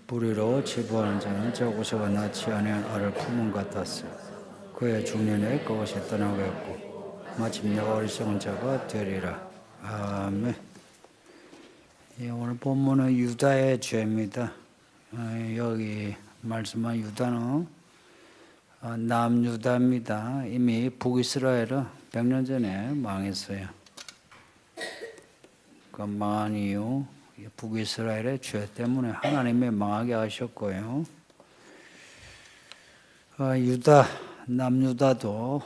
불의로 치부하는 자는 저곳에가 낳지 아니한 알을 품은 것 같았어. 그의 중년에 그것이 떠나겠고 마침내 어리석은 자가 되리라. 아멘. 예, 오늘 본문은 유다의 죄입니다. 여기 말씀한 유다는 남유다입니다. 이미 북이스라엘은 100년 전에 망했어요. 그 망한 이유 북이스라엘의 죄 때문에 하나님이 망하게 하셨고요. 남유다도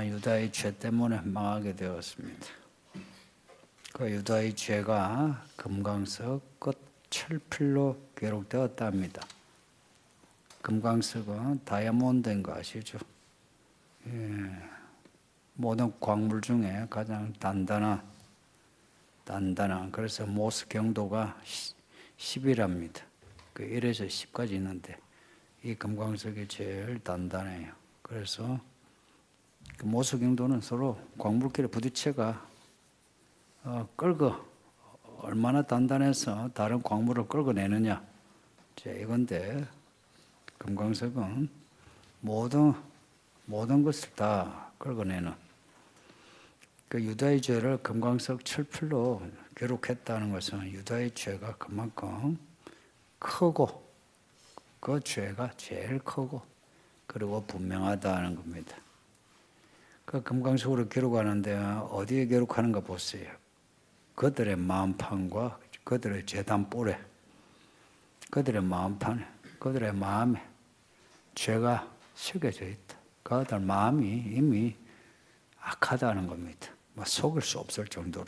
유다의 죄 때문에 망하게 되었습니다. 그 유다의 죄가 금강석 끝 철필로 기록되었답니다. 금강석은 다이아몬드인 거 아시죠? 예, 모든 광물 중에 가장 단단한 그래서 모스 경도가 10이랍니다. 그 1에서 10까지 있는데 이 금광석이 제일 단단해요. 그래서 그 모스 경도는 서로 광물끼리 부딪혀가 얼마나 단단해서 다른 광물을 끌어내느냐 이건데 금광석은 모든 것을 다 끌어내는 그 유다의 죄를 금광석 철필로 기록했다는 것은 유다의 죄가 그만큼 크고 그 죄가 제일 크고 그리고 분명하다는 겁니다. 그 금광석으로 기록하는데 어디에 기록하는가 보세요. 그들의 마음판과 그들의 제단뿔에 그들의 마음판에 그들의 마음에 죄가 새겨져 있다. 그들 마음이 이미 악하다는 겁니다. 속일 수 없을 정도로.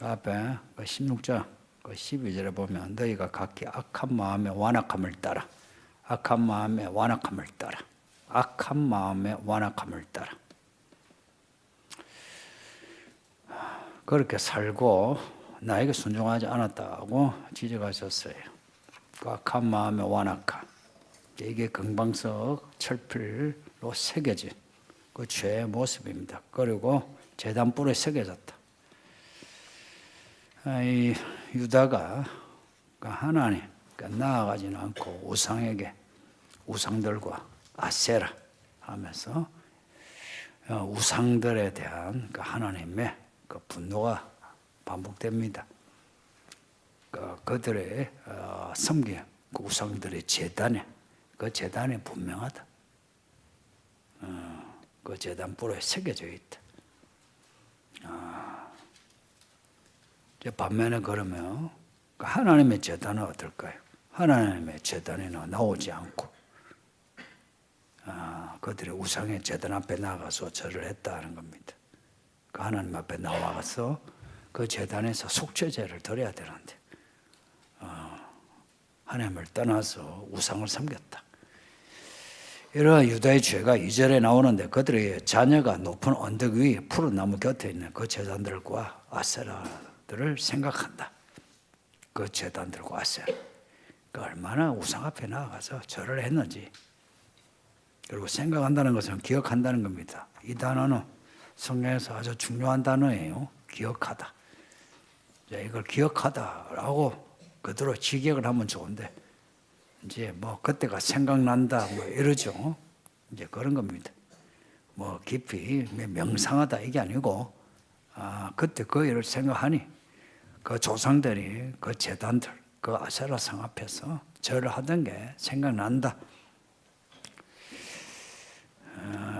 앞에 16장 12절에 보면 너희가 각기 악한 마음의 완악함을 따라 악한 마음의 완악함을 따라 악한 마음의 완악함을 따라 그렇게 살고 나에게 순종하지 않았다고 지적하셨어요. 그 악한 마음의 완악함 이게 금광석 철필로 새겨진 그 죄의 모습입니다. 그리고 제단뿔에 새겨졌다. 이 유다가 하나님 나아가지는 않고 우상들과 아세라 하면서 우상들에 대한 하나님의 그 분노가 반복됩니다. 그들의 섬긴 그 우상들의 재단에 그 재단이 분명하다. 그 제단뿔에 새겨져 있다. 반면에 그러면 하나님의 제단은 어떨까요? 하나님의 제단에는 나오지 않고 그들의 우상의 제단 앞에 나가서 절을 했다는 겁니다. 그 하나님 앞에 나와서 그 제단에서 속죄제를 드려야 되는데 하나님을 떠나서 우상을 섬겼다. 이러한 유다의 죄가 2절에 나오는데 그들의 자녀가 높은 언덕 위에 푸른 나무 곁에 있는 그 제단들과 아세라들을 생각한다. 그 제단들과 아세라. 얼마나 우상 앞에 나가서 절을 했는지. 그리고 생각한다는 것은 기억한다는 겁니다. 이 단어는 성경에서 아주 중요한 단어예요. 기억하다. 이걸 기억하다라고 그대로 직역을 하면 좋은데 이제 그때가 생각난다 이러죠. 이제 그런 겁니다. 깊이 명상하다 이게 아니고 그때 그 일을 생각하니 그 조상들이 그 제단들 그 아세라 상 앞에서 절을 하던 게 생각난다.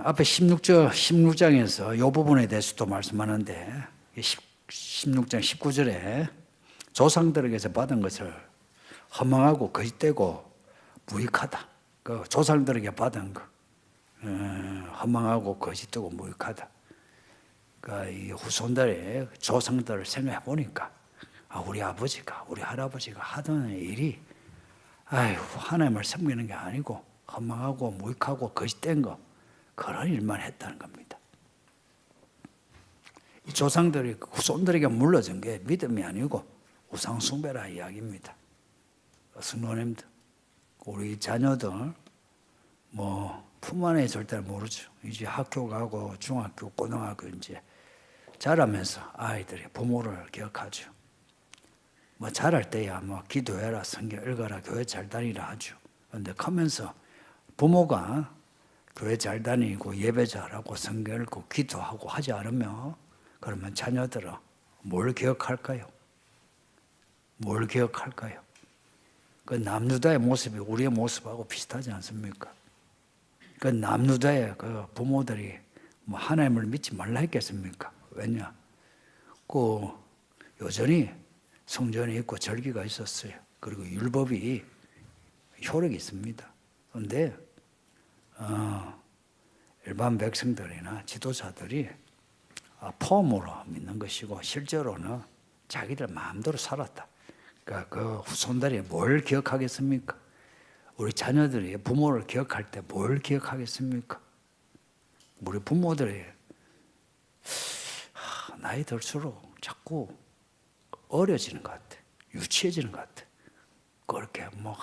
앞에 16장에서 이 부분에 대해서도 말씀하는데 16장 19절에 조상들에게서 받은 것을 허망하고 거짓되고 무익하다. 그 조상들에게 받은 거 허망하고 거짓되고 무익하다. 이 후손들의 조상들을 생각해 보니까 우리 아버지가 우리 할아버지가 하던 일이 하나님을 섬기는 게 아니고 허망하고 무익하고 거짓된 거 그런 일만 했다는 겁니다. 이 조상들이 후손들에게 물려준 게 믿음이 아니고 우상 숭배라 이야기입니다. 성도님들, 우리 자녀들 품 안에 있을 때는 모르죠. 이제 학교 가고 중학교, 고등학교 이제 자라면서 아이들이 부모를 기억하죠. 뭐 잘할 때야 뭐 기도해라, 성경 읽어라, 교회 잘 다니라 하죠. 그런데 크면서 부모가 교회 잘 다니고 예배 잘하고 성경 읽고 기도하고 하지 않으면 그러면 자녀들은 뭘 기억할까요? 뭘 기억할까요? 그 남유다의 모습이 우리의 모습하고 비슷하지 않습니까? 그 남유다의 그 부모들이 뭐 하나님을 믿지 말라 했겠습니까? 왜냐? 그 여전히 성전이 있고 절기가 있었어요. 그리고 율법이 효력이 있습니다. 그런데 일반 백성들이나 지도자들이 폼으로 믿는 것이고 실제로는 자기들 마음대로 살았다. 그러니까 그 후손들이 뭘 기억하겠습니까? 우리 자녀들이 부모를 기억할 때 뭘 기억하겠습니까? 우리 부모들이 나이 들수록 자꾸 어려지는 것 같아. 유치해지는 것 같아. 그렇게 뭐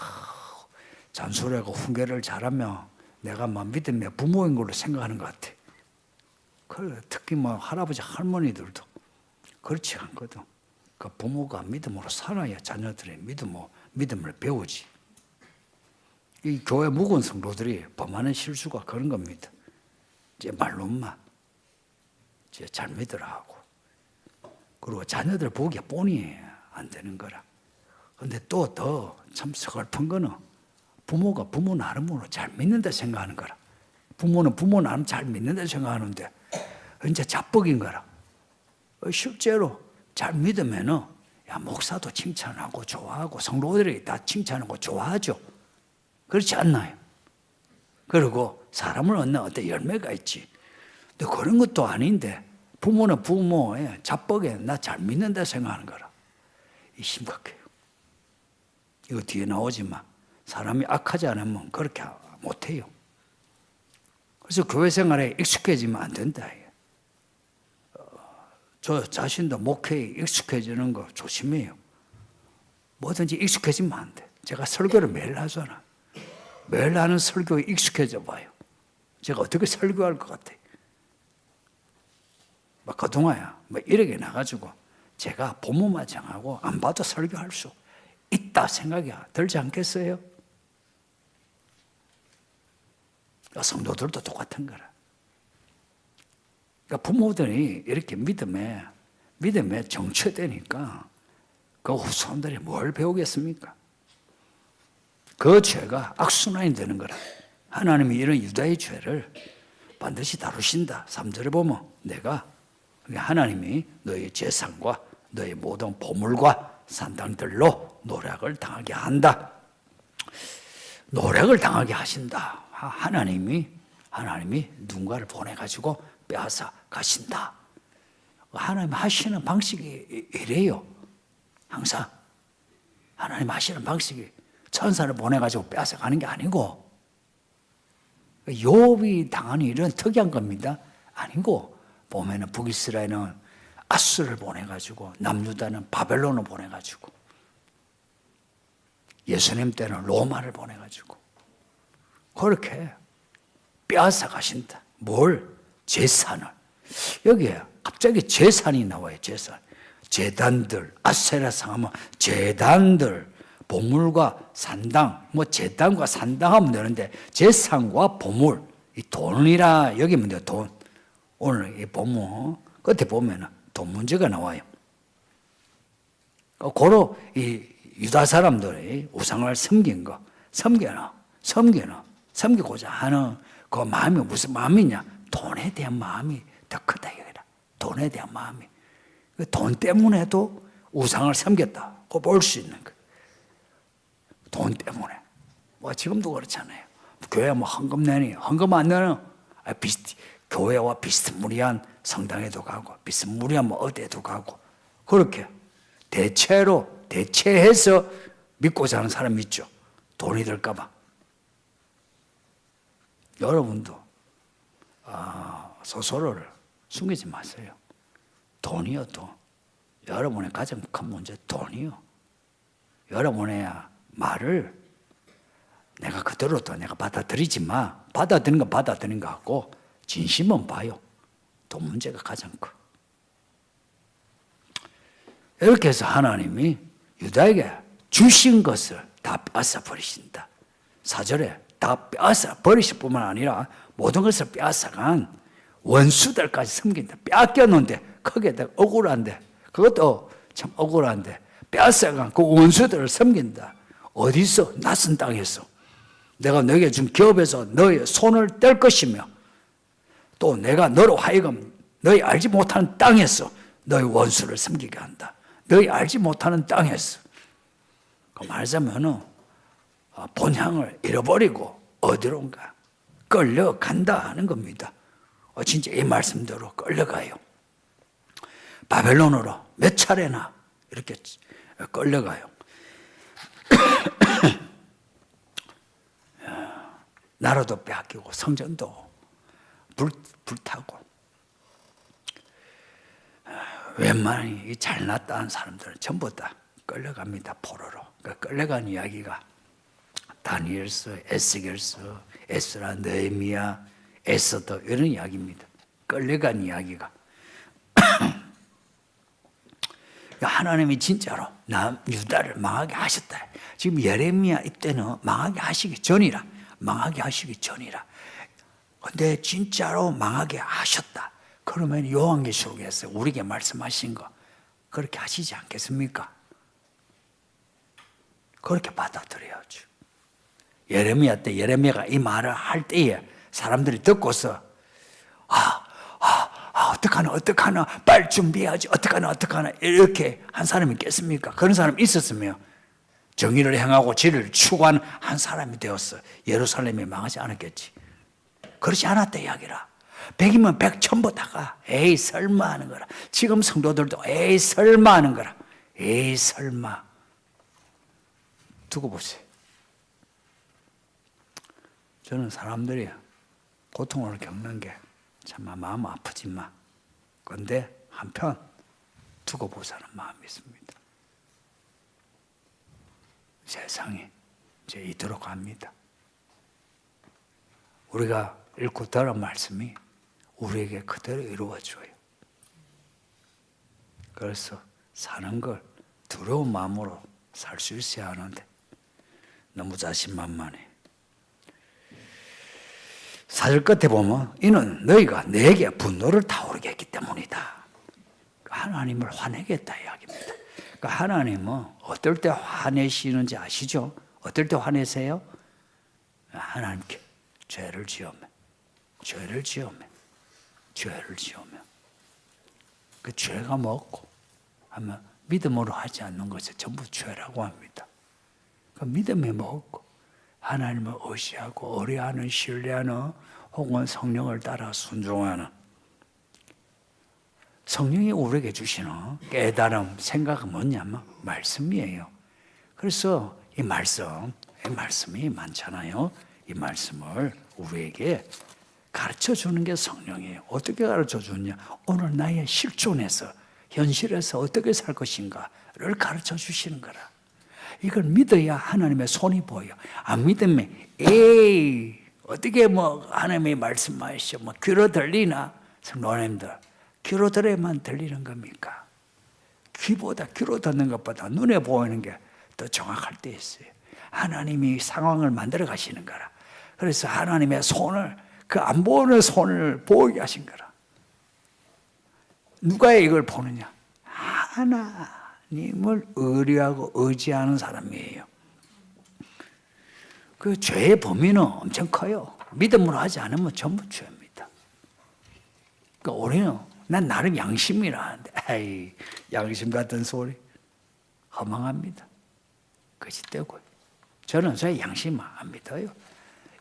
잔소리하고 훈계를 잘하면 내가 막 믿음의 부모인 걸로 생각하는 것 같아. 특히 뭐 할아버지 할머니들도 그렇지 않거든. 그 부모가 믿음으로 살아야 자녀들이 믿음을 배우지. 이 교회 묵은 성도들이 범하는 실수가 그런 겁니다. 이제 말로만 이제 잘 믿으라 하고, 그리고 자녀들 보기에 뻔히 안 되는 거라. 근데 또 더 참 서글픈 거는 부모가 부모 나름으로 잘 믿는다 생각하는 거라. 부모는 부모 나름 잘 믿는다 생각하는데 이제 자뻑인 거라. 실제로 잘 믿으면은 야 목사도 칭찬하고 좋아하고 성도들이 다 칭찬하고 좋아하죠. 그렇지 않나요? 그리고 사람을 얻는 어떤 열매가 있지. 근데 그런 것도 아닌데 부모는 부모의 자뻑에 나 잘 믿는다 생각하는 거라. 이 심각해요. 이거 뒤에 나오지만 사람이 악하지 않으면 그렇게 못해요. 그래서 교회 생활에 익숙해지면 안 된다. 저 자신도 목회에 익숙해지는 거 조심해요. 뭐든지 익숙해지면 안 돼. 제가 설교를 매일 하잖아. 매일 하는 설교에 익숙해져 봐요. 제가 어떻게 설교할 것 같아. 막 그동안야 뭐 이렇게 나가지고 제가 본문만 정하고 안 봐도 설교할 수 있다 생각이 들지 않겠어요? 성도들도 똑같은 거라. 그러니까 부모들이 이렇게 믿음에 정체되니까 그 후손들이 뭘 배우겠습니까? 그 죄가 악순환이 되는 거라. 하나님이 이런 유다의 죄를 반드시 다루신다. 3절에 보면 내가 하나님이 너희 재산과 너희 모든 보물과 산당들로 노력을 당하게 한다. 노력을 당하게 하신다. 하나님이 누군가를 보내가지고 빼앗아 가신다. 하나님 하시는 방식이 이래요. 항상 하나님 하시는 방식이 천사를 보내가지고 빼앗아 가는 게 아니고 욥이 당한 일은 특이한 겁니다. 아니고 보면은 북이스라엘은 아수를 보내가지고 남유다는 바벨론을 보내가지고 예수님 때는 로마를 보내가지고 그렇게 빼앗아 가신다. 뭘? 재산을. 여기에 갑자기 재산이 나와요. 재단들, 아세라상 하면 재단들, 보물과 산당, 뭐 재단과 산당 하면 되는데 재산과 보물, 이 돈이라 여기면 돼요. 돈. 오늘 이 본문 끝에 보면은 돈 문제가 나와요. 고로 이 유다 사람들이 우상을 섬기고자 하는 그 마음이 무슨 마음이냐? 돈에 대한 마음이 더 크다 이거다. 돈에 대한 마음이. 돈 때문에도 우상을 섬겼다고 볼 수 있는 거예요. 돈 때문에. 뭐 지금도 그렇잖아요. 교회 뭐 헌금 내니 헌금 안 내는 교회와 비스무리한 성당에도 가고 비스무리한 뭐 어디에도 가고 그렇게 대체해서 믿고 사는 사람이 있죠. 돈이 들까 봐. 여러분도 스스로를 숨기지 마세요. 돈이요, 돈. 여러분의 가장 큰 문제 돈이요. 여러분의 말을 내가 그대로 또 내가 받아들이지 마. 받아들이는 건 받아들이는 것 같고 진심은 봐요. 돈 문제가 가장 커. 이렇게 해서 하나님이 유다에게 주신 것을 다 빼앗아 버리신다. 4절에 다 빼앗아 버리실 뿐만 아니라 모든 것을 빼앗아간 원수들까지 섬긴다. 빼앗겼는데 거기에다 억울한데, 그것도 참 억울한데 빼앗아간 그 원수들을 섬긴다. 어디서? 낯선 땅에서. 내가 너에게 준 기업에서 너의 손을 뗄 것이며, 또 내가 너로 하여금 너희 알지 못하는 땅에서 너희 원수를 섬기게 한다. 너희 알지 못하는 땅에서. 말하자면 본향을 잃어버리고 어디론가 끌려간다 하는 겁니다. 진짜 이 말씀대로 끌려가요. 바벨론으로 몇 차례나 이렇게 끌려가요. 나라도 빼앗기고 성전도 불타고, 웬만히 잘났다는 사람들은 전부 다 끌려갑니다. 포로로. 끌려간 이야기가 다니엘서, 에스겔서, 에스라, 느헤미야, 에스더 이런 이야기입니다. 끌려간 이야기가. 하나님이 진짜로 유다를 망하게 하셨다. 지금 예레미야 이때는 망하게 하시기 전이라. 근데 진짜로 망하게 하셨다. 그러면 요한계시록에서 우리에게 말씀하신 거 그렇게 하시지 않겠습니까? 그렇게 받아들여야죠. 예레미야 때 예레미야가 이 말을 할 때에 사람들이 듣고서 어떡하나 빨리 준비해야지, 어떡하나 이렇게 한 사람이 있겠습니까? 그런 사람이 있었으면 정의를 행하고 진리를 추구하는 한 사람이 되었어. 예루살렘이 망하지 않았겠지. 그렇지 않았다 이야기라. 100이면 100 전부 다가 에이 설마 하는 거라. 지금 성도들도 에이 설마 하는 거라. 에이 설마. 두고 보세요. 저는 사람들이 고통을 겪는 게 참 마음 아프지만, 그런데 한편 두고 보자는 마음이 있습니다. 세상이 이제 이토록 합니다. 우리가 읽고 들은 말씀이 우리에게 그대로 이루어져요. 그래서 사는 걸 두려운 마음으로 살 수 있어야 하는데 너무 자신만만해. 4절 끝에 보면 이는 너희가 내게 분노를 타오르게 했기 때문이다. 하나님을 화내겠다 이야기입니다. 그러니까 하나님은 어떨 때 화내시는지 아시죠? 어떨 때 화내세요? 하나님께 죄를 지으면 그 죄가 뭐고 하면 믿음으로 하지 않는 것이 전부 죄라고 합니다. 그 믿음이 뭐고 하나님을 의지하고 의뢰하는, 신뢰하는, 혹은 성령을 따라 순종하는, 성령이 우리에게 주시는 깨달음, 생각은 뭐냐면 말씀이에요. 그래서 이 말씀이 많잖아요. 이 말씀을 우리에게 가르쳐 주는 게 성령이에요. 어떻게 가르쳐 주느냐? 오늘 나의 실존에서, 현실에서 어떻게 살 것인가를 가르쳐 주시는 거라. 이걸 믿어야 하나님의 손이 보여. 안 믿으면 에이 어떻게 하나님의 말씀하시오 귀로 들리나? 성도님들, 귀로 들어야만 들리는 겁니까? 귀로 듣는 것보다 눈에 보이는 게 더 정확할 때 있어요. 하나님이 상황을 만들어 가시는 거라. 그래서 하나님의 손을, 그 안 보이는 손을 보이게 하신 거라. 누가 이걸 보느냐? 하나님을 의뢰하고 의지하는 사람이에요. 그 죄의 범위는 엄청 커요. 믿음으로 하지 않으면 전부 죄입니다. 그러니까 우리는 난 나름 양심이라 하는데, 에이, 양심 같은 소리 허망합니다. 그것이 되고요. 저는 저의 양심 안 믿어요.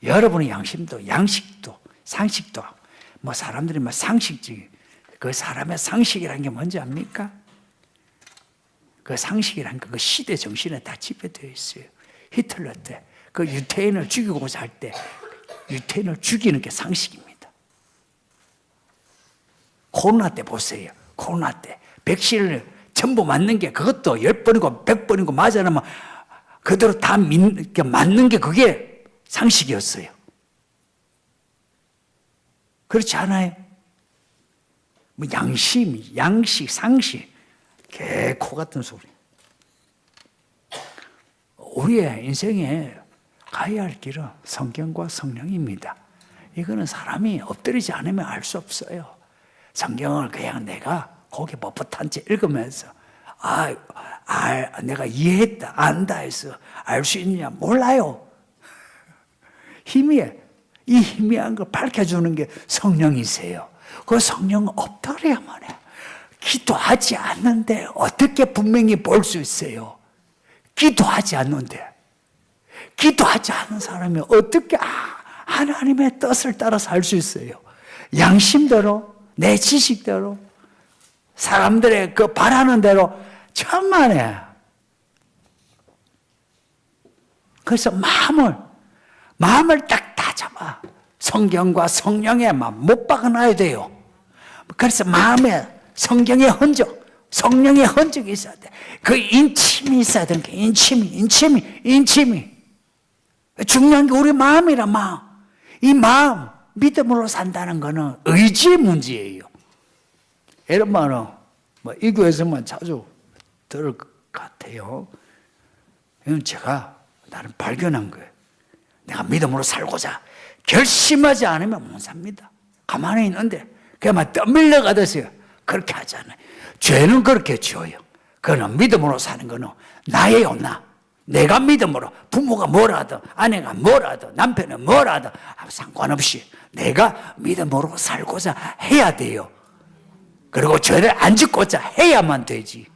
여러분의 양심도, 양식도, 상식도, 사람들이 상식적인, 그 사람의 상식이라는 게 뭔지 압니까? 그 상식이라는 그 시대 정신에 다 집어되어 있어요. 히틀러 때 그 유태인을 죽이고자 할 때 유태인을 죽이는 게 상식입니다. 코로나 때 보세요. 코로나 때 백신을 전부 맞는 게, 그것도 10번이고 100번이고 맞아나면 그대로 다 맞는 게 그게 상식이었어요. 그렇지 않아요? 양식, 상식, 개코 같은 소리. 우리의 인생에 가야 할 길은 성경과 성령입니다. 이거는 사람이 엎드리지 않으면 알 수 없어요. 성경을 그냥 내가 거기 뻣뻣한 채 읽으면서 내가 이해했다, 안다 해서 알 수 있느냐? 몰라요. 이 희미한 걸 밝혀주는 게 성령이세요. 그 성령은 엎드려야만 해. 기도하지 않는데 어떻게 분명히 볼 수 있어요? 기도하지 않는데. 기도하지 않는 사람이 어떻게 하나님의 뜻을 따라서 할 수 있어요? 양심대로, 내 지식대로, 사람들의 그 바라는 대로 천만에. 그래서 마음을 딱 다잡아. 성경과 성령의 마음 못 박아놔야 돼요. 그래서 마음에 성경의 흔적, 성령의 흔적이 있어야 돼. 그 인침이 있어야 되는 게 인침이. 중요한 게 우리 마음이라 마음. 이 마음, 믿음으로 산다는 거는 의지의 문제예요. 이런 말은 이 교회에서만 자주 들을 것 같아요. 이건 제가 나는 발견한 거예요. 내가 믿음으로 살고자 결심하지 않으면 못 삽니다. 가만히 있는데 그냥 떠밀려 가듯이 그렇게 하잖아요. 죄는 그렇게 지어요. 그거는 믿음으로 사는 거는 나예요, 나. 내가 믿음으로 부모가 뭐라든 아내가 뭐라든 남편은 뭐라든 상관없이 내가 믿음으로 살고자 해야 돼요. 그리고 죄를 안 짓고자 해야만 되지.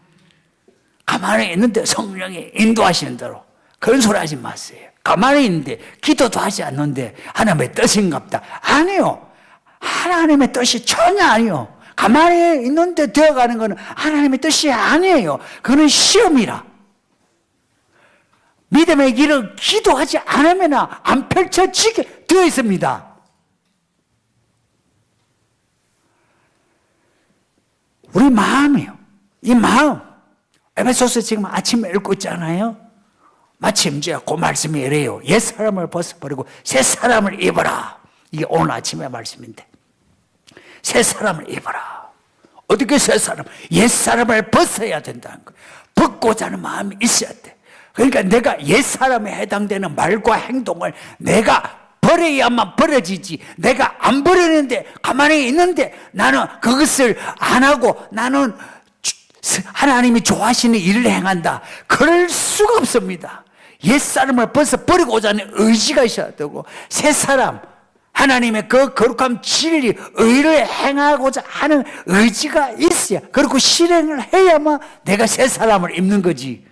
가만히 있는데 성령이 인도하시는 대로 그런 소리 하지 마세요. 가만히 있는데 기도도 하지 않는데 하나님의 뜻인갑다. 아니요. 하나님의 뜻이 전혀 아니요. 가만히 있는데 되어가는 것은 하나님의 뜻이 아니에요. 그건 시험이라. 믿음의 길은 기도하지 않으면 안 펼쳐지게 되어 있습니다. 우리 마음이요. 이 마음. 에베소서 지금 아침에 읽고 있잖아요. 마침 이제 그 말씀이 이래요. 옛사람을 벗어버리고 새사람을 입어라. 이게 오늘 아침의 말씀인데. 새사람을 입어라. 어떻게 새사람? 옛사람을 벗어야 된다는 거예요. 벗고자 하는 마음이 있어야 돼. 그러니까 내가 옛사람에 해당되는 말과 행동을 내가 버려야만 버려지지. 내가 안 버리는데 가만히 있는데 나는 그것을 안 하고 나는 하나님이 좋아하시는 일을 행한다. 그럴 수가 없습니다. 옛사람을 벌써 버리고자 하는 의지가 있어야 되고 새사람 하나님의 그 거룩한 진리 의를 행하고자 하는 의지가 있어야 그리고 실행을 해야만 내가 새사람을 입는 거지.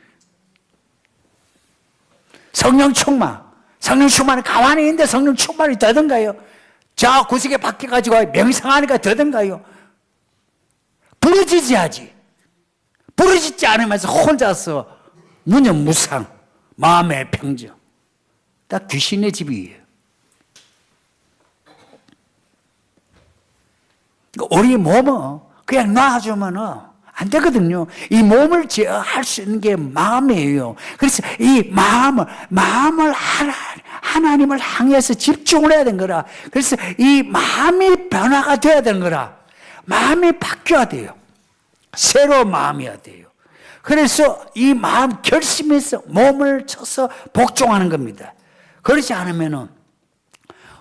성령 충만은 가만히 있는데 성령 충만이 되던가요? 자 구석에 바뀌어가지고 명상하니까 되던가요? 부러지지 하지. 부러지지 않으면서 혼자서 무념무상 마음의 평정. 딱 귀신의 집이에요. 우리 몸은 그냥 놔주면 안 되거든요. 이 몸을 제어할 수 있는 게 마음이에요. 그래서 이 마음을 하나님을 향해서 집중을 해야 되는 거라. 그래서 이 마음이 변화가 돼야 되는 거라. 마음이 바뀌어야 돼요. 새로운 마음이어야 돼요. 그래서 이 마음 결심해서 몸을 쳐서 복종하는 겁니다. 그렇지 않으면은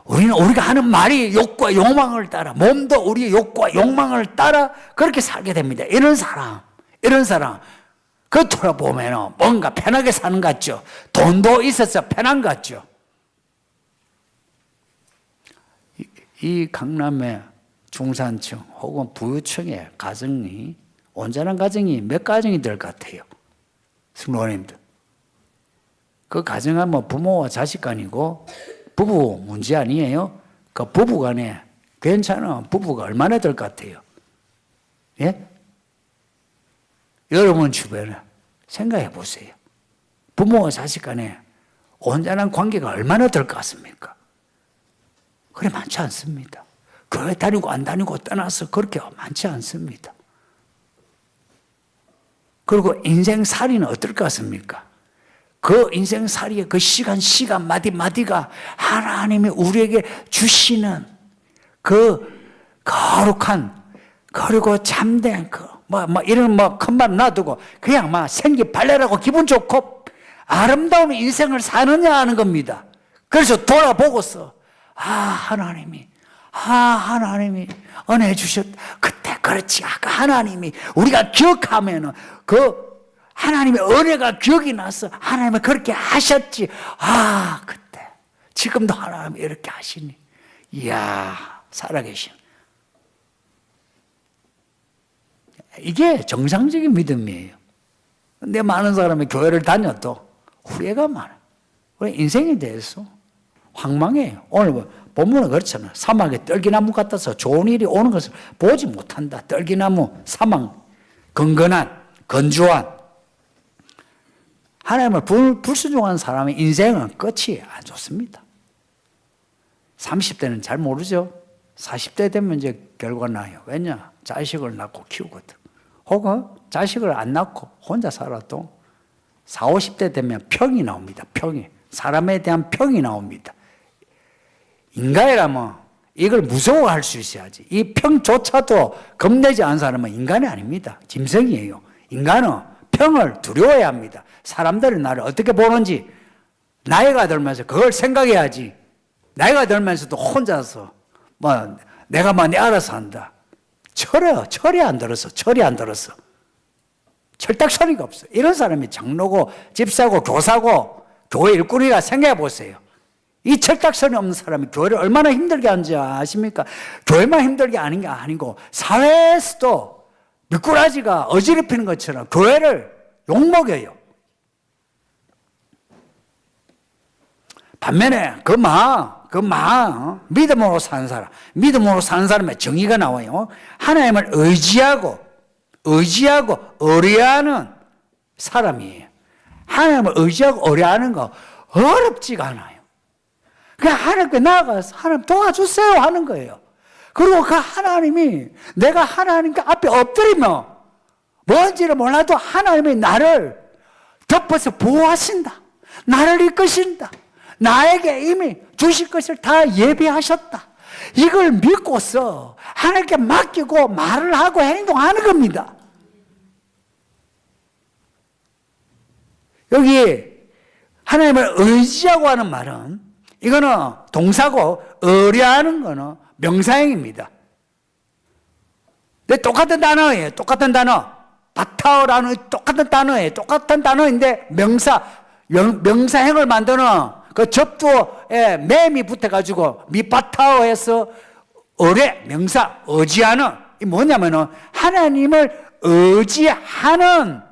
우리가 하는 말이 욕과 욕망을 따라 몸도 우리의 욕과 욕망을 따라 그렇게 살게 됩니다. 이런 사람 겉으로 보면 뭔가 편하게 사는 것 같죠. 돈도 있어서 편한 것 같죠. 이 강남의 중산층 혹은 부유층의 가정이 온전한 가정이 몇 가정이 될 것 같아요? 성도님들. 그 가정은 뭐 부모와 자식 간이고 부부 문제 아니에요? 그 부부 간에 괜찮은 부부가 얼마나 될 것 같아요? 예? 여러분 주변에 생각해 보세요. 부모와 자식 간에 온전한 관계가 얼마나 될 것 같습니까? 그래 많지 않습니다. 교회 다니고 안 다니고 떠나서 그렇게 많지 않습니다. 그리고 인생살이는 어떨 것 같습니까? 그 인생살이의 그 시간 마디마디가 하나님이 우리에게 주시는 그 거룩한 그리고 참된 이런 큰 말 놔두고 그냥 생기 발랄하고 기분 좋고 아름다운 인생을 사느냐 하는 겁니다. 그래서 돌아보고서 하나님이 은혜 주셨. 그때 그렇지. 아까 하나님이 우리가 기억하면은 그 하나님의 은혜가 기억이 나서 하나님이 그렇게 하셨지. 그때 지금도 하나님이 이렇게 하시니. 이야, 살아계신. 이게 정상적인 믿음이에요. 근데 많은 사람이 교회를 다녀도 후회가 많아요. 우리 인생에 대해서 황망해요. 오늘 본문은 그렇잖아요. 사막에 떨기나무 같아서 좋은 일이 오는 것을 보지 못한다. 떨기나무, 사막, 건건한, 건조한. 하나님을 불순종한 사람의 인생은 끝이 안 좋습니다. 30대는 잘 모르죠. 40대 되면 이제 결과 나요. 왜냐? 자식을 낳고 키우거든. 혹은 자식을 안 낳고 혼자 살아도 40, 50대 되면 평이 나옵니다. 평이. 사람에 대한 평이 나옵니다. 인간이라면 이걸 무서워할 수 있어야지. 이 평조차도 겁내지 않은 사람은 인간이 아닙니다. 짐승이에요. 인간은 평을 두려워해야 합니다. 사람들이 나를 어떻게 보는지 나이가 들면서 그걸 생각해야지. 나이가 들면서도 혼자서 내가 내 알아서 한다. 철이 안 들었어. 철딱서니가 없어. 이런 사람이 장로고 집사고 교사고 교회 일꾼이라 생각해 보세요. 이 철딱선이 없는 사람이 교회를 얼마나 힘들게 하는지 아십니까? 교회만 힘들게 하는 게 아니고 사회에서도 미꾸라지가 어지럽히는 것처럼 교회를 욕먹여요. 반면에 믿음으로 사는 사람의 정의가 나와요. 하나님을 의지하고 의뢰하는 사람이에요. 하나님을 의지하고 의뢰하는 거 어렵지가 않아요. 그냥 하나님께 나아가서 하나님 도와주세요 하는 거예요. 그리고 그 하나님이 내가 하나님께 앞에 엎드리면 뭔지를 몰라도 하나님이 나를 덮어서 보호하신다. 나를 이끄신다. 나에게 이미 주실 것을 다 예비하셨다. 이걸 믿고서 하나님께 맡기고 말을 하고 행동하는 겁니다. 여기 하나님을 의지하고 하는 말은 이거는 동사고 의뢰하는 거는 명사형입니다. 근데 똑같은 단어예요. 똑같은 단어. 바타오라는 똑같은 단어예요. 똑같은 단어인데 명사형을 만드는 그 접두에 맴이 붙어가지고 미바타오에서 의뢰, 명사, 의지하는 이 뭐냐면은 하나님을 의지하는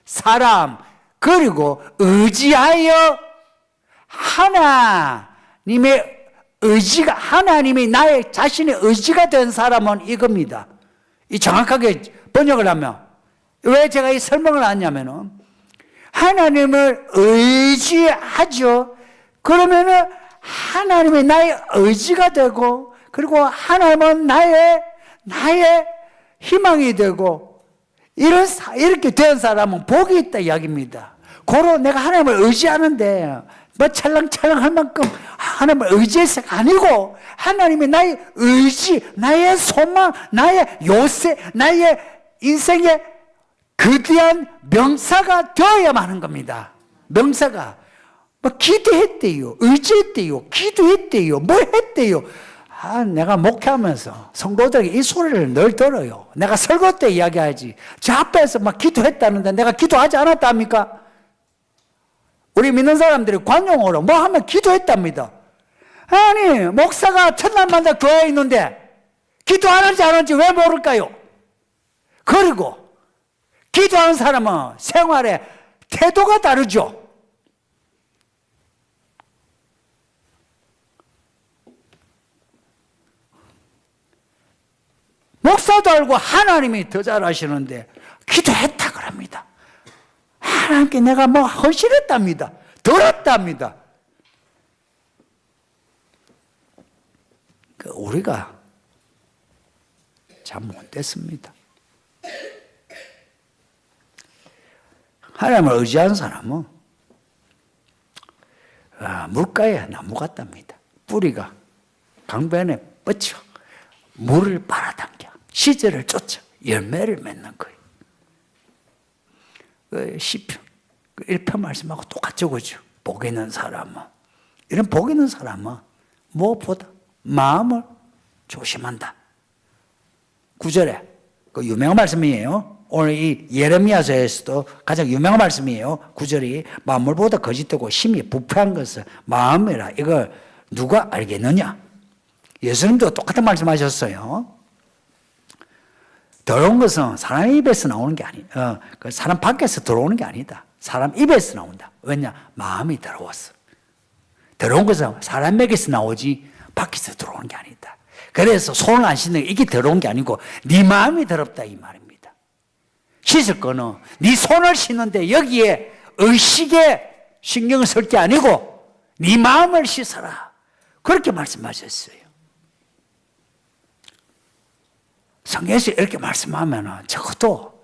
사람 그리고 의지하여 하나님의 의지가 하나님이 나의 자신의 의지가 된 사람은 이겁니다. 이 정확하게 번역을 하면 왜 제가 이 설명을 하냐면은 하나님을 의지하죠. 그러면은 하나님이 나의 의지가 되고 그리고 하나님은 나의 희망이 되고 이렇게 된 사람은 복이 있다 이야기입니다. 고로 내가 하나님을 의지하는데 찰랑찰랑 할 만큼 하나님을 의지해서가 아니고 하나님이 나의 의지, 나의 소망, 나의 요새, 나의 인생의 거대한 명사가 되어야만 하는 겁니다. 명사가 기도했대요, 의지했대요, 기도했대요, 뭐 했대요. 내가 목회하면서 성도들에게 이 소리를 늘 들어요. 내가 설교 때 이야기하지. 저 앞에서 기도했다는데 내가 기도하지 않았답니까? 우리 믿는 사람들이 관용으로 뭐 하면 기도했답니다. 아니 목사가 첫날마다 교회에 있는데 기도하는지 안 하는지 왜 모를까요? 그리고 기도하는 사람은 생활의 태도가 다르죠. 목사도 알고 하나님이 더 잘하시는데 기도했다 그럽니다. 하나님께 내가 헌신했답니다. 들었답니다. 우리가 참 못됐습니다. 하나님을 의지하는 사람은 물가에 나무 같답니다. 뿌리가 강변에 뻗쳐 물을 빨아당겨 시절을 쫓아 열매를 맺는 거예요. 시편 1편 말씀하고 똑같죠, 그죠? 복 있는 사람은, 이런 복 있는 사람은 무엇보다 마음을 조심한다. 9절에 그 유명한 말씀이에요. 오늘 이 예레미야서에서도 가장 유명한 말씀이에요. 9절이 만물보다 거짓되고 심히 부패한 것을 마음이라. 이걸 누가 알겠느냐? 예수님도 똑같은 말씀하셨어요. 더러운 것은 사람 입에서 나오는 게 아니다. 사람 밖에서 들어오는 게 아니다. 사람 입에서 나온다. 왜냐? 마음이 더러웠어. 더러운 것은 사람에게서 나오지 밖에서 들어오는 게 아니다. 그래서 손을 안 씻는 게 이게 더러운 게 아니고 네 마음이 더럽다 이 말입니다. 씻을 거는 네 손을 씻는데 여기에 의식에 신경을 쓸 게 아니고 네 마음을 씻어라. 그렇게 말씀하셨어요. 성경에서 이렇게 말씀하면 적어도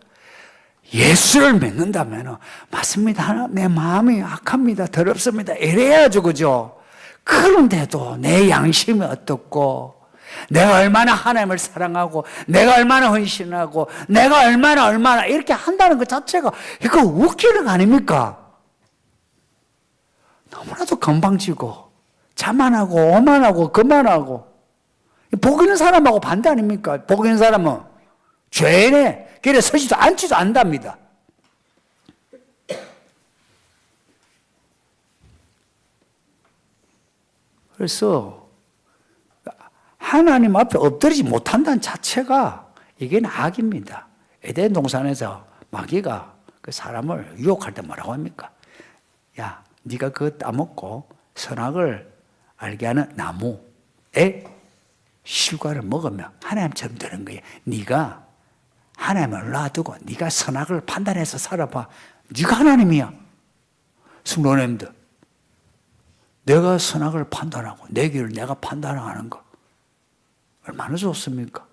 예수를 믿는다면 맞습니다. 내 마음이 악합니다. 더럽습니다. 이래야죠. 그죠? 그런데도 내 양심이 어떻고 내가 얼마나 하나님을 사랑하고 내가 얼마나 헌신하고 내가 얼마나 이렇게 한다는 것 자체가 이거 웃기는 거 아닙니까? 너무나도 건방지고 자만하고 오만하고 거만하고 복 있는 사람하고 반대 아닙니까? 복 있는 사람은 죄인의 길에 서지도 앉지도 않답니다. 그래서 하나님 앞에 엎드리지 못한다는 자체가 이게 악입니다. 에덴 동산에서 마귀가 그 사람을 유혹할 때 뭐라고 합니까? 야, 네가 그거 따먹고 선악을 알게 하는 나무에 실과를 먹으면 하나님처럼 되는 거예요. 네가 하나님을 놔두고 네가 선악을 판단해서 살아봐. 네가 하나님이야. 성도님들, 내가 선악을 판단하고 내 길을 내가 판단하는 거 얼마나 좋습니까?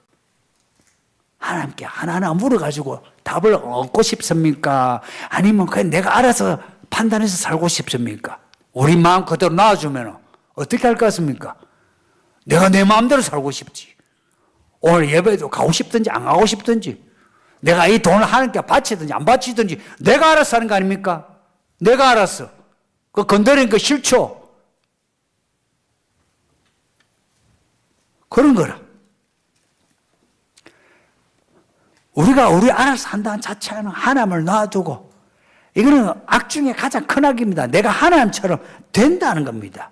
하나님께 하나하나 물어가지고 답을 얻고 싶습니까? 아니면 그냥 내가 알아서 판단해서 살고 싶습니까? 우리 마음 그대로 놔주면 어떻게 할 것 같습니까? 내가 내 마음대로 살고 싶지. 오늘 예배도 가고 싶든지 안 가고 싶든지 내가 이 돈을 하나님께 바치든지 안 바치든지 내가 알아서 하는 거 아닙니까? 내가 알았어. 그 건드리는 거 싫죠? 그런 거라. 우리가 우리 알아서 한다는 자체는 하나님을 놔두고 이거는 악 중에 가장 큰 악입니다. 내가 하나님처럼 된다는 겁니다.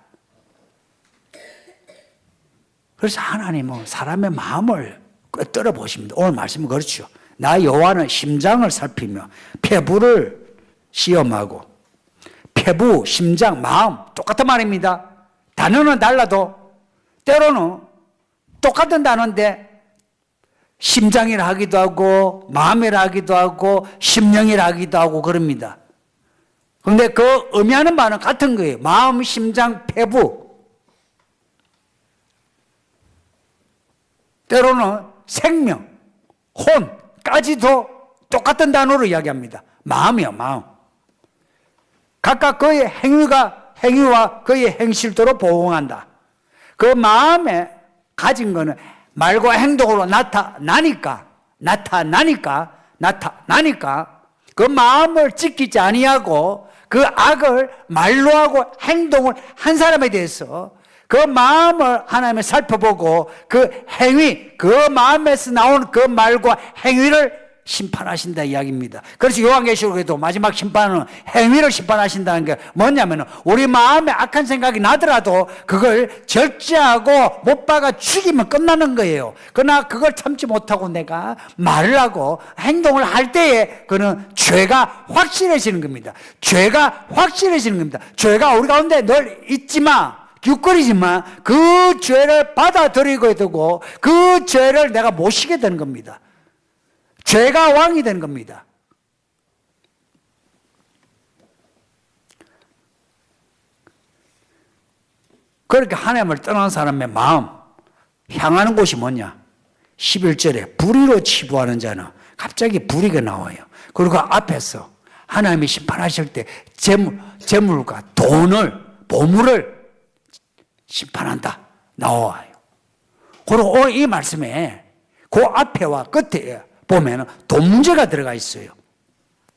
그래서 하나님은 사람의 마음을 꿰뚫어 보십니다. 오늘 말씀은 그렇죠. 나 여호와는 심장을 살피며 폐부를 시험하고 폐부, 심장, 마음 똑같은 말입니다. 단어는 달라도 때로는 똑같은 단어인데 심장이라 하기도 하고 마음이라 하기도 하고 심령이라 하기도 하고 그럽니다. 그런데 그 의미하는 바는 같은 거예요. 마음, 심장, 폐부. 때로는 생명, 혼까지도 똑같은 단어로 이야기합니다. 마음이요, 마음. 각각 그의 행위와 그의 행실도로 보응한다. 그 마음에 가진 거는 말과 행동으로 나타나니까 그 마음을 지키지 아니하고 그 악을 말로 하고 행동을 한 사람에 대해서 그 마음을 하나님이 살펴보고 그 행위, 그 마음에서 나온 그 말과 행위를 심판하신다 이야기입니다. 그래서 요한계시록에도 마지막 심판은 행위를 심판하신다는 게 뭐냐면 우리 마음에 악한 생각이 나더라도 그걸 절제하고 못 박아 죽이면 끝나는 거예요. 그러나 그걸 참지 못하고 내가 말을 하고 행동을 할 때에 그는 죄가 확실해지는 겁니다. 죄가 확실해지는 겁니다. 죄가 우리 가운데 늘 있지만 기웃거리지만 그 죄를 받아들이게 되고 그 죄를 내가 모시게 되는 겁니다. 죄가 왕이 되는 겁니다. 그렇게 하나님을 떠난 사람의 마음 향하는 곳이 뭐냐? 11절에 불의로 치부하는 자는 갑자기 불의가 나와요. 그리고 앞에서 하나님이 심판하실 때 재물과 돈을 보물을 심판한다 나와요. 그리고 오늘 이 말씀에 그 앞에와 끝에 보면 돈 문제가 들어가 있어요.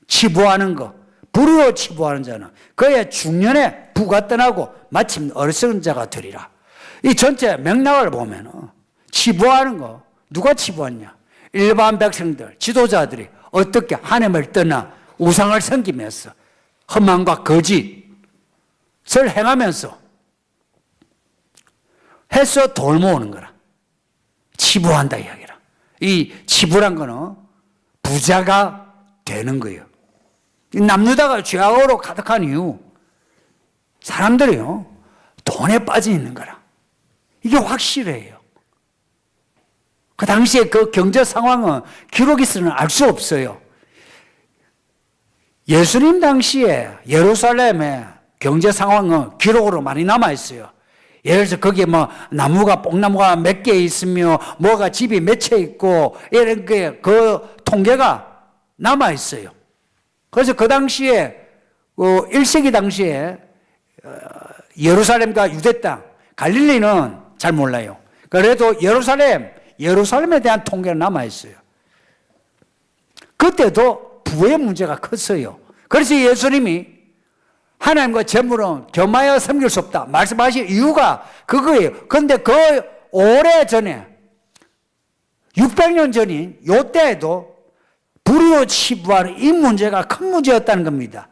치부하는 거, 불의로 치부하는 자는 그의 중년에 부가 떠나고 마침 어리석은 자가 되리라. 이 전체 맥락을 보면 치부하는 거 누가 치부했냐? 일반 백성들, 지도자들이 어떻게 하나님을 떠나 우상을 섬기면서 험함과 거짓을 행하면서 해서 돌 모으는 거라. 치부한다 이야기라. 이 치부란 거는 부자가 되는 거예요. 남유다가 죄악으로 가득한 이유, 사람들이요 돈에 빠져 있는 거라. 이게 확실해요. 그 당시에 그 경제 상황은 기록에서는 알 수 없어요. 예수님 당시에 예루살렘의 경제 상황은 기록으로 많이 남아 있어요. 예를 들어서 거기에 뭐 나무가 뽕나무가 몇 개 있으며 뭐가 집이 몇 채 있고 이런 게 그 통계가 남아 있어요. 그래서 그 당시에 1세기 당시에 예루살렘과 유대 땅, 갈릴리는 잘 몰라요. 그래도 예루살렘에 대한 통계는 남아 있어요. 그때도 부의 문제가 컸어요. 그래서 예수님이 하나님과 재물은 겸하여 섬길 수 없다 말씀하신 이유가 그거예요. 그런데 그 오래전에 600년 전인 요때에도 불의로 치부하는 이 문제가 큰 문제였다는 겁니다.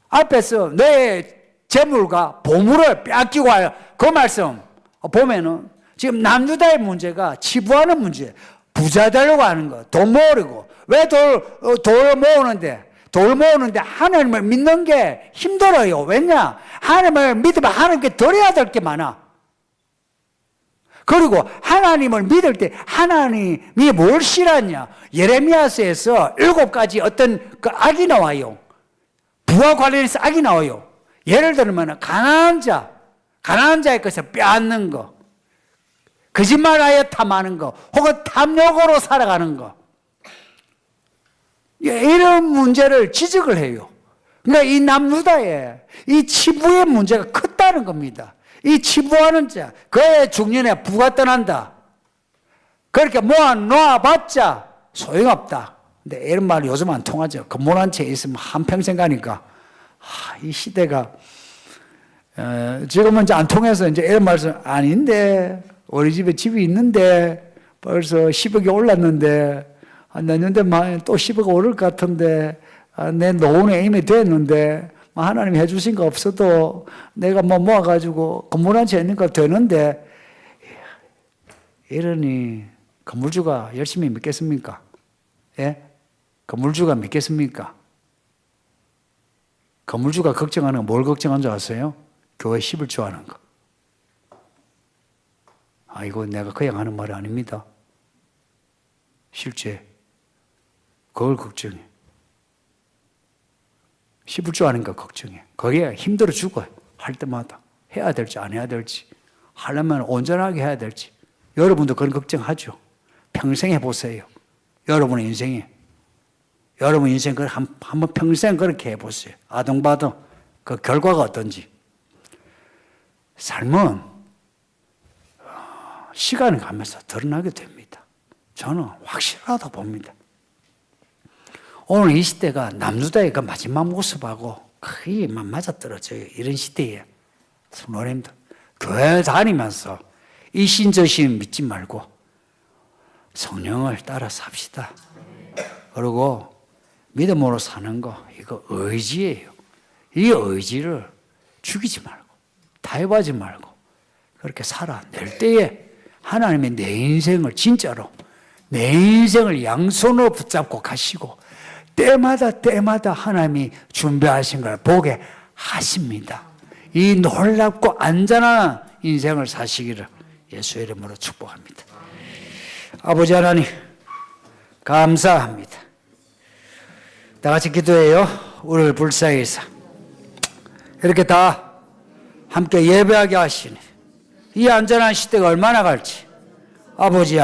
앞에서 내 재물과 보물을 빼앗기고 그 말씀 보면은 지금 남유다의 문제가 치부하는 문제, 부자 되려고 하는 거, 돈 모으려고. 왜 돌 모으는데 하나님을 믿는 게 힘들어요. 왜냐? 하나님을 믿으면 하나님께 드려야 될 게 많아. 그리고 하나님을 믿을 때 하나님이 뭘 싫어하냐? 예레미야서에서 7가지 어떤 그 악이 나와요. 부와 관련해서 악이 나와요. 예를 들면 가난한 자의 것을 빼앗는 거, 거짓말하여 탐하는 거, 혹은 탐욕으로 살아가는 거, 이런 문제를 지적을 해요. 그러니까 이 남유다의 이 치부의 문제가 컸다는 겁니다. 이 치부하는 자, 그의 중년에 부가 떠난다. 그렇게 모아놓아봤자 소용없다. 근데 이런 말 요즘 안 통하죠. 건물 한 채 있으면 한평생 가니까 이 시대가 지금은 이제 안 통해서 이제 이런 말씀 아닌데 우리 집에 집이 있는데 벌써 10억이 올랐는데 내년 되면 또 10억 오를 것 같은데 내 노후에 이미 됐는데 하나님이 해주신 거 없어도 내가 모아가지고 건물 한 채 있는 거 되는데 이러니 건물주가 열심히 믿겠습니까? 예? 건물주가 믿겠습니까? 건물주가 걱정하는 거 뭘 걱정하는 줄 아세요? 교회 10을 주하는 거. 이거 내가 그냥 하는 말이 아닙니다. 실제 그걸 걱정해. 10을 주하는 거 걱정해. 거기에 힘들어 죽어요. 할 때마다 해야 될지 안 해야 될지, 하려면 온전하게 해야 될지. 여러분도 그런 걱정하죠. 평생 해보세요. 여러분의 인생에. 여러분 인생 그걸 한번 평생 그렇게 해보세요. 아등바등 그 결과가 어떤지. 삶은 시간이 가면서 드러나게 됩니다. 저는 확실하다 봅니다. 오늘 이 시대가 남유다의 그 마지막 모습하고 거의 맞아떨어져요. 이런 시대에 성도님들 교회 다니면서 이 신저신 믿지 말고 성령을 따라 삽시다. 그리고 믿음으로 사는 거 이거 의지예요. 이 의지를 죽이지 말고 타협하지 말고 그렇게 살아낼 때에 하나님이 내 인생을 진짜로 내 인생을 양손으로 붙잡고 가시고 때마다 하나님이 준비하신 걸 보게 하십니다. 이 놀랍고 안전한 인생을 사시기를 예수의 이름으로 축복합니다. 아버지 하나님 감사합니다. 다 같이 기도해요. 우리를 불쌍히 여기사 이렇게 다 함께 예배하게 하시니 이 안전한 시대가 얼마나 갈지 아버지 하나님